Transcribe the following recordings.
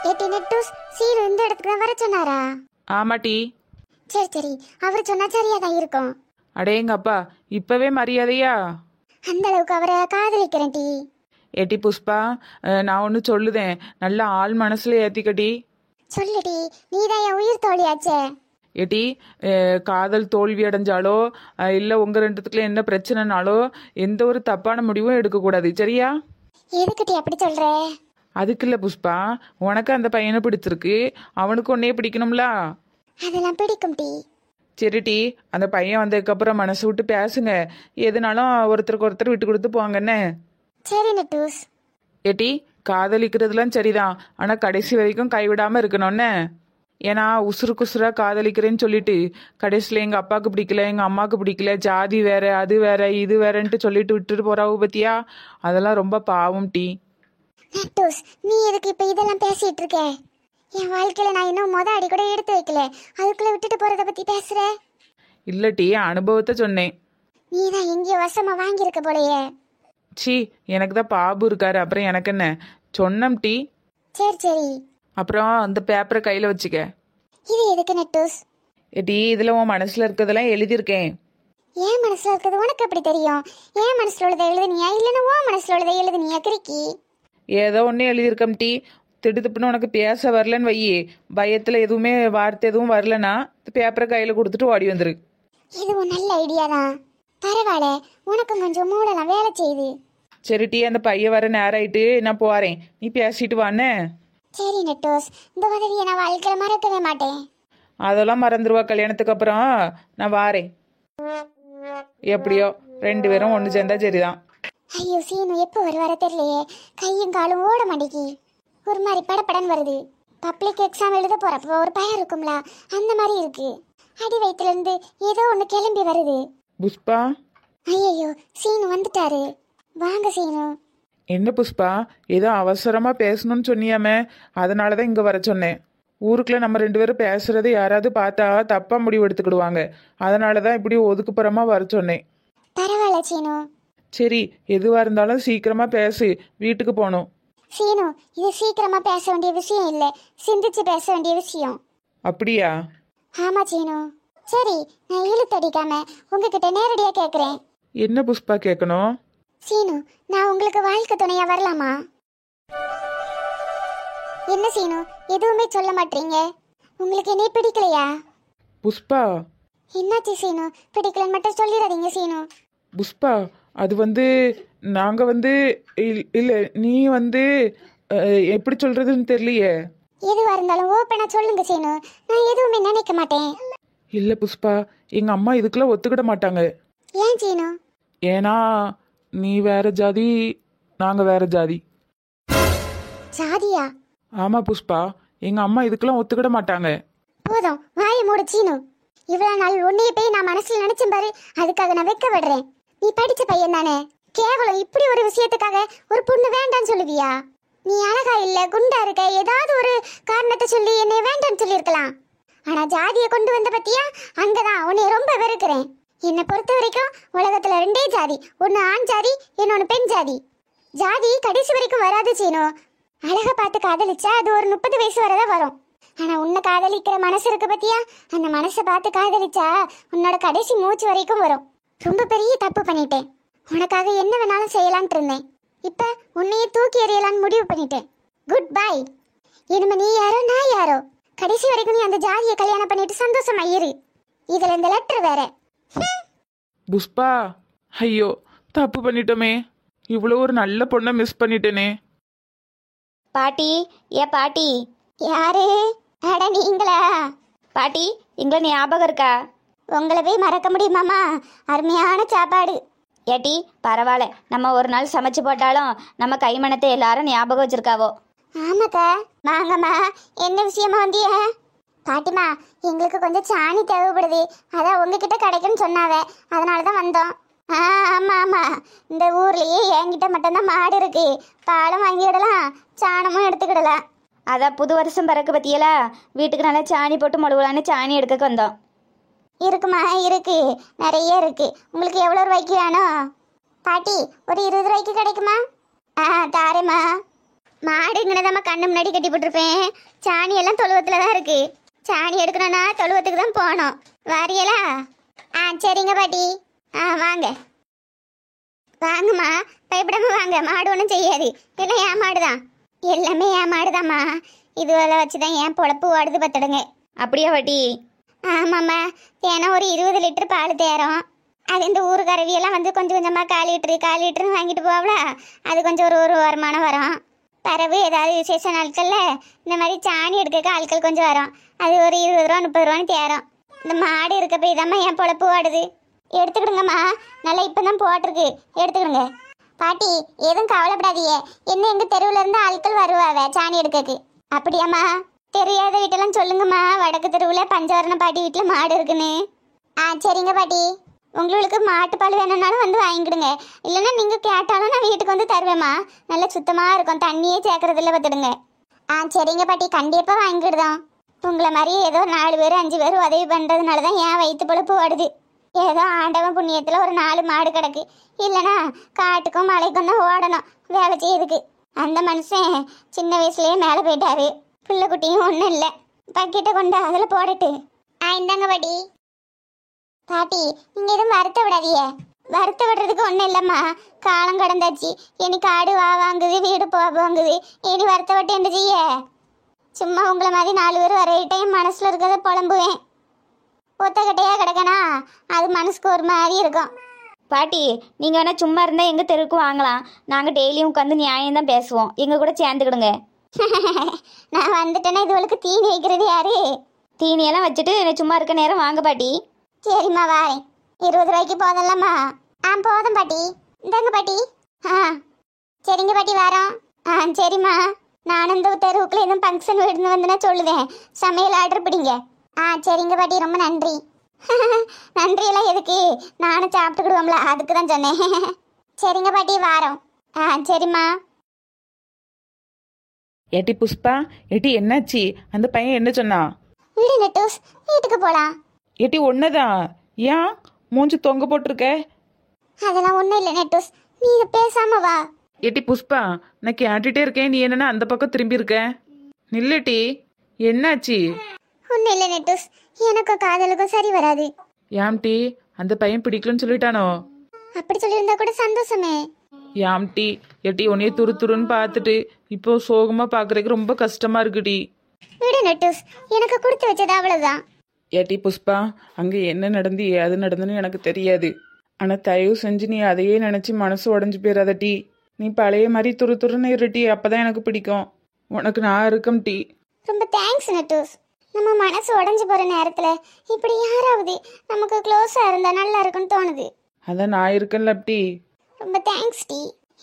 ஏட்டி நெட்டூஸ் சீனு இந்த இடத்துக்கு தான் வர சொன்னாரா? ஆமாட்டி. சரி சரி, அவர் சொன்னா சரியா தான் இருக்கும். அடேங்கப்பா, இப்பவே மரியாதையா? அந்த அளவுக்கு அவரை காதலிக்கிறேன் டி. ஏட்டி புஷ்பா, நான் ஒன்று சொல்லுதேன், நல்லா ஆள் மனசுல ஏத்திக்கட்டி. சொல்லுடி, நீதான் என் உயிர் தோழியாச்சே. ஏட்டி, காதல் தோல்வி அடைஞ்சாலோ இல்லை உங்கள் ரெண்டுத்துக்குள்ள என்ன பிரச்சனைனாலோ எந்த ஒரு தப்பான முடிவும் எடுக்கக்கூடாது, சரியா? எதுக்கிட்டி அப்படி சொல்ற? அதுக்கு இல்லை புஷ்பா, உனக்கு அந்த பையனை பிடிச்சிருக்கு, அவனுக்கு உன்னையே பிடிக்கணும்ல. அதெல்லாம் பிடிக்கும் டி. சரிட்டி, அந்த பையன் வந்ததுக்கப்புறம் மனசு விட்டு பேசுங்க, எதுனாலும் ஒருத்தருக்கு ஒருத்தர் விட்டு கொடுத்து போங்கன்னு. சரி நெட்டூஸ். ஏட்டி, காதலிக்கிறதுலாம் சரிதான், ஆனால் கடைசி வரைக்கும் கைவிடாமல் இருக்கணும்னு. ஏன்னா உசுருக்கு உசுராக காதலிக்கிறேன்னு சொல்லிட்டு கடைசியில் எங்கள் அப்பாவுக்கு பிடிக்கல, எங்கள் அம்மாவுக்கு பிடிக்கல, ஜாதி வேற அது வேற இது வேறன்ட்டு சொல்லிட்டு விட்டுட்டு போறாவு பத்தியா, அதெல்லாம் ரொம்ப பாவம் டி. நெட்டூஸ், நீ எதுக்கு இப்ப இதெல்லாம் பேசிட்டு இருக்க? என் வாழ்க்கையில நான் இன்னும் அடி கூட எடுத்து வைக்கல, அதுக்குள்ள விட்டுட்டு போறத பத்தி பேசுற? இல்லை டி, அனுபவத்தை சொன்னேன். நீ தான் எங்கேயோ வசமா வாங்கியிருக்க போலயே. சி, எனக்கு தான் பாபு இருக்காரு, அப்புறம் எனக்கு என்ன சொன்னம் டி. சரி சரி. அப்புறம் அந்த பேப்பரை கையில் வச்சுக்க. இது எதுக்கு நெட்டூஸ்? ஏட்டி, இதில் உன் மனசில் இருக்கிறதெல்லாம் எழுதியிருக்கேன். ஏன் மனசுல இருக்கிறது உனக்கு எப்படி தெரியும்? ஏன் மனசுல உள்ளதை எழுதுனியா இல்லைன்னா உன் மனசுல உள்ளதை எழுதுனியா கிறுக்கி? ஏதோ ஒன்று எழுதியிருக்கம் டி. திடுத்துப்புன்னு உனக்கு பேச வரலன்னு வையி, பயத்தில் எதுவுமே வார்த்தை எதுவும் வரலன்னா பேப்பரை கையில் கொடுத்துட்டு ஓடி வந்துரு. இதுவும் நல்ல ஐடியா தான். பரவாயில்ல, உனக்கும் கொஞ்சம் மூடலாம் வேலை செய்யுது. சரி டி, அந்த பையன் வர நேரம் ஆயிட்டு நான் போறேன், நீ பேசிட்டு வானே. சரி நெட்டோஸ், இந்த உதவியை நான் வாழ்க்கையில மறக்கவே மாட்டேன். அதெல்லாம் மறந்துடுவா, கல்யாணத்துக்கு அப்புறம் நான் வாரேன். எப்படியோ ரெண்டு பேரும் ஒன்று சேர்ந்தா சரிதான். ஐயோ சீனு எப்போ வருவார தெரியலையே, கையும் காலும் ஓட மாட்டேங்கி, ஒரு மாதிரி படப்படன்னு வருது. பப்ளிக் எக்ஸாம் எழுத போறப்போ ஒரு பயம் இருக்கும்ல, அந்த மாதிரி இருக்கு. அடி வயிற்றுல இருந்து ஏதோ ஒன்று கிளம்பி வருது. புஷ்பா. ஐயோ சீனு வந்துட்டாரு, வாங்க சீனு. என்ன புஷ்பா, ஏதோ அவசரமா பேசணும்னு சொன்னியாமே, அதனால தான் இங்கே வர சொன்னேன். ஊருக்குள்ள நம்ம ரெண்டு பேரும் பேசுறதை யாராவது பார்த்தா தப்பா முடிவு எடுத்துக்கிடுவாங்க, அதனால தான் இப்படி ஒதுக்குப்புறமா வர சொன்னேன். பரவாயில்ல சீனு. சரி, எதுவாக இருந்தாலும் சீக்கிரமா பேசு, வீட்டுக்கு போகணும். சீனு, இது சீக்கிரமா பேச வேண்டிய விஷயம் இல்ல, சிந்திச்சு பேச வேண்டிய விஷயம். அப்படியா? ஆமா சீனு. சரி, நான் இழுத்தடிக்காம உங்ககிட்ட நேரடியா கேக்குறேன். என்ன புஷ்பா கேட்கணும்? சீனு, நான் உங்களுக்கு வாழ்க்கை துணையா வரலாமா? என்ன சீனு, எதுவுமே சொல்ல மாட்டீங்க? உங்களுக்கு என்னைய பிடிக்கலையா? புஷ்பா. என்னாச்சு சீனு, பிடிக்கலன்னு மட்டும் சொல்லிடாதீங்க சீனு. புஷ்பா, அது நாங்க இல்ல, நீ எப்படி சொல்றதுன்னு தெரியலையே. எதுவா இருந்தாலும் ஓப்பனா சொல்லுங்க சீனு, நான் எதுவுமே நினைக்க மாட்டேன். இல்ல புஷ்பா, எங்க அம்மா இதுக்கெல்லாம் ஒத்துக்கிட மாட்டாங்க. ஏன் சீனு? ஏன்னா நீ வேற ஜாதி, நாங்க வேற ஜாதி. ஜாதியா? ஆமா புஷ்பா, எங்க அம்மா இதுக்கெல்லாம் ஒத்துக்கிட மாட்டாங்க. போதும், வாயை மூடு சீனு. இவ்வளவு நாள் உன்னைய போய் நான் மனசுல நினைச்சேன் பாரு, அதுக்காக நான் வெக்க விடுறேன். நீ படிச்ச பையன் தானே, கேவலம் இப்படி ஒரு விஷயத்துக்காக ஒரு பொண்ணு வேண்டான்னு சொல்லுவியா? நீ அழகா இல்ல, குண்டா இருக்க, ஏதாவது ஒரு காரணத்தை சொல்லி என்னை வேண்டான்னு சொல்லியிருக்கலாம். ஆனா ஜாதியை கொண்டு வந்த பத்தியா, அங்கதான் உன்னை ரொம்ப வெறுக்கிறேன். என்னை பொறுத்த வரைக்கும் உலகத்துல ரெண்டே ஜாதி, ஒன்னு ஆண் ஜாதி, இன்னொன்னு பெண் ஜாதி. ஜாதி கடைசி வரைக்கும் வராது சீனு. அழக பார்த்து காதலிச்சா அது ஒரு 30 வயசு வரதான் வரும். ஆனா உன்னை காதலிக்கிற மனசு இருக்கு பத்தியா, அந்த மனசை பார்த்து காதலிச்சா உன்னோட கடைசி மூச்சு வரைக்கும் வரும். ரொம்ப பெரிய தப்பு பண்ணிட்டேன். உனக்காக என்ன வேணாலும் செய்யலான்ட்டு இருந்தேன், இப்ப உன்னையே தூக்கி எறியலான்னு முடிவு பண்ணிட்டேன். Good bye. இனிமே நீ யாரோ நான் யாரோ, கடைசி வரைக்கும் நீ அந்த ஜாதியை கல்யாணம் பண்ணிட்டு சந்தோஷமா இரு. இதுல இந்த லெட்டர் வேற. புஷ்பா, ஐயோ தப்பு பண்ணிட்டோமே, இவ்வளோ ஒரு நல்ல பொண்ணை மிஸ் பண்ணிட்டேனே. பாட்டி, ஏ பாட்டி. யாரு? அட நீங்களா? பாட்டி, எங்களை ஞாபகம் இருக்கா? உங்களை போய் மறக்க முடியுமாமா? அருமையான சாப்பாடு. ஏட்டி பரவாயில்ல, நம்ம ஒரு நாள் சமைச்சு போட்டாலும் நம்ம கைமணத்தை எல்லாரும் ஞாபகம் வச்சிருக்காவோ. ஆமாக்கா, வாங்கம்மா. என்ன விஷயமா வந்திய? பாட்டிமா, எங்களுக்கு கொஞ்சம் சாணி தேவைப்படுது, அதான் உங்ககிட்ட கிடைக்குன்னு சொன்னாவ, அதனால தான் வந்தோம். ஆமா ஆமா, இந்த ஊர்லயே என்கிட்ட மட்டும்தான் மாடு இருக்கு, பாலும் வாங்கிடலாம், சாணமும் எடுத்துக்கிடலாம். அதான் புது வருஷம் பிறகு பத்தியலா, வீட்டுக்கு நல்லா சாணி போட்டு மொழுவலான்னு சாணி எடுக்க வந்தோம். இருக்குமா? இருக்கு, நிறைய இருக்கு. உங்களுக்கு எவ்வளோ ரூபாய்க்கு வேணும்? பாட்டி, ஒரு 20 ரூபாய்க்கு கிடைக்குமா? தாரேம்மா. மாடுங்கனதாம்மா கண்ணு முன்னாடி கட்டி போட்டிருப்பேன். சாணி எல்லாம் தொழுவத்துல தான் இருக்கு. சாணி எடுக்கணும்னா தொழுவத்துக்கு தான் போகணும். வாரியலா? சரிங்க பாட்டி. வாங்க வாங்கம்மா, பயப்படாம வாங்க. மாடு ஒன்றும் செய்யாது. எல்லாம் என் மாடுதான். எல்லாமே என் மாடுதாம்மா. இதுவரை வச்சுதான் என் பொழப்பு ஓடுது பார்த்துடுங்க. அப்படியா பாட்டி? ஆமாம்மா, ஏன்னா ஒரு 20 லிட்டர் பால் தேரும். அது இந்த ஊர் கறவியெல்லாம் வந்து கொஞ்சம் கொஞ்சமாக 1/4 லிட்டர்னு வாங்கிட்டு போவல. அது கொஞ்சம் ஒரு வருமானம் வரும். பிறகு ஏதாவது விசேஷ நாட்களில் இந்த மாதிரி சாணி எடுக்க ஆட்கள் கொஞ்சம் வரும். அது ஒரு 20 ரூபா 30 ரூபான்னு தேரும். இந்த மாடு இருக்க போய் தாம்மா என் பொழப்பு ஓடுது. எடுத்துக்கிடுங்கம்மா, நல்லா இப்போ தான் போட்டிருக்கு. எடுத்துக்கிடுங்க பாட்டி. எதுவும் கவலைப்படாதீங்க. என்ன எங்கள் தெருவில் இருந்து ஆட்கள் வருவாவே சாணி எடுக்கக்கு. அப்படியாம்மா? தெரியாத வீட்டெல்லாம் சொல்லுங்கம்மா. வடக்கு தெருவில் பஞ்சவரண பாட்டி வீட்டில் மாடு இருக்குன்னு. சரிங்க பாட்டி. உங்களுக்கு மாட்டுப்பால் வேணும்னாலும் வந்து வாங்கிக்கிடுங்க. இல்லைன்னா நீங்கள் கேட்டாலும் நான் வீட்டுக்கு வந்து தருவேம்மா. நல்லா சுத்தமாக இருக்கும். தண்ணியே சேர்க்கறதில்ல பார்த்துடுங்க. சரிங்க பாட்டி, கண்டிப்பாக வாங்கிக்கிடுதோம். உங்களை மாதிரி ஏதோ 4 பேர் 5 பேர் உதவி பண்ணுறதுனால தான் என் வயிற்று பொழப்பு ஓடுது. ஏதோ ஆண்டவன் புண்ணியத்தில் ஒரு 4 மாடு கிடக்கு. இல்லைனா காட்டுக்கும் மலைக்கும் தான் ஓடணும் வேலை செய்யறதுக்கு. அந்த மனுஷன் சின்ன வயசுலேயே மேலே போயிட்டாரு. பிள்ளை குட்டியும் ஒன்றும் இல்லை. பக்கெட்டை கொண்டு அதில் போடட்டு. இந்தாங்க பாட்டி. பாட்டி, நீங்கள் எதுவும் வருத்த விடாதீங்க. வருத்த விடுறதுக்கு ஒன்றும் இல்லைம்மா. காலம் கடந்தாச்சு. இனி காடு வாங்குது, வீடு வாங்குது. இனி வருத்த விட்டு என்ன செய்ய? சும்மா உங்களை மாதிரி 4 பேர் வரையிட்டையும் மனசில் இருக்கிறத புலம்புவேன். ஒத்தக்கட்டையாக கிடக்கனா அது மனசுக்கு ஒரு மாதிரி இருக்கும். பாட்டி, நீங்கள் வேணால் சும்மா இருந்தால் எங்கள் தெருவுக்கு வாங்கலாம். நாங்கள் டெய்லியும் உட்காந்து நியாயம் தான் பேசுவோம். எங்கள் கூட சேர்ந்துக்கிடுங்க. நான் வந்துட்டேன்னா இதுவளுக்கு தீனி வைக்கிறது யாரு? தீனியெல்லாம் வச்சுட்டு சும்மா இருக்க நேரம் வாங்க பாட்டி. சரிம்மா, வாரேன். 20 ரூபாய்க்கு போதல்லம்மா? போதும் பாட்டி. இந்தாங்க பாட்டி. சரிங்க பாட்டி, வரோம். சரிம்மா, நான் இந்த தெருவுக்குள்ள எதுவும் ஃபங்க்ஷன் வீடு வந்துன்னா சொல்லுவேன். சமையல் ஆர்டர் பிடிங்க. சரிங்க பாட்டி, ரொம்ப நன்றி. நன்றியெல்லாம் எதுக்கு? நானும் சாப்பிட்டுக்கிடுவோம்ல, அதுக்கு தான் சொன்னேன். சரிங்க பாட்டி, வாரோம். சரிம்மா. ஏட்டி புஷ்பா, ஏட்டி என்னாச்சு? அந்த பையன் என்ன சொன்னா? வீடு நெட்டூஸ், வீட்டுக்கு போலாம். ஏட்டி ஒன்னதான்? ஏன் மூஞ்சி தொங்க போட்டிருக்க? அதெல்லாம் ஒன்றும் இல்லை நெட்டூஸ், நீ பேசாம வா. ஏட்டி புஷ்பா, நான் கேட்டுட்டே இருக்கேன். நீ என்னன்னா அந்த பக்கம் திரும்பி இருக்க? நில்லுட்டி, என்னாச்சு? ஒன்றும் இல்லை நெட்டூஸ், எனக்கும் காதலுக்கும் சரி வராது. யாம்டி, அந்த பையன் பிடிக்கலன்னு சொல்லிட்டானோ? அப்படி சொல்லியிருந்தா கூட சந்தோஷமே. யாம்டி, ஏட்டி உன்னைய துருன்னு பார்த்துட்டு இப்போ சோகமா பாக்குறதுக்கு ரொம்ப கஷ்டமா இருக்குடி. வீடு நெட்டூஸ், எனக்கு கொடுத்து வச்சது அவ்வளவுதான். ஏட்டி புஷ்பா, அங்க என்ன நடந்து ஏது நடந்துன்னு எனக்கு தெரியாது. ஆனா தயவு செஞ்சு நீ அதையே நினைச்சு மனசு உடஞ்சு போயிடாதட்டி. நீ பழைய மாதிரி துருன்னு இருட்டி, அப்பதான் எனக்கு பிடிக்கும். உனக்கு நான் இருக்கேன் டி. ரொம்ப தேங்க்ஸ் நெட்டூஸ். நம்ம மனசு உடஞ்சு போற நேரத்துல இப்படி யாராவது நமக்கு க்ளோஸா இருந்தா நல்லா இருக்கும்னு தோணுது. அதான் நான் இருக்கேன்ல டி. ரொம்ப தேங்க்ஸ் டி.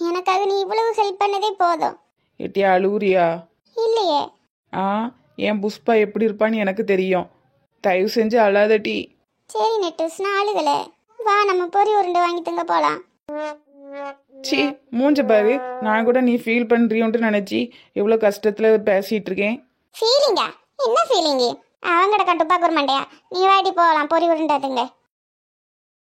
எனக்காக நீ இவ்வளவு ஹெல்ப் பண்ணதே போதும். ஏட்டி அழுவுறியா? இல்லையே. என் புஷ்பா எப்படி இருப்பான்னு எனக்கு தெரியும். தயவு செஞ்சு அழாத டி. சரி நெட்டூஸ், நான் அழுகல. வா, நம்ம பொரி உருண்டை வாங்கி தங்க போலாம். சி மூஞ்ச பாரு. நான் கூட நீ ஃபீல் பண்றியோன்ட்டு நினைச்சி எவ்வளவு கஷ்டத்துல பேசிட்டு இருக்கேன். ஃபீலிங்கா? என்ன ஃபீலிங்கு? அவங்கட கட்டுப்பாக்கு ஒரு மண்டையா. நீ வாடி போகலாம், பொரி உருண்டை தங்க.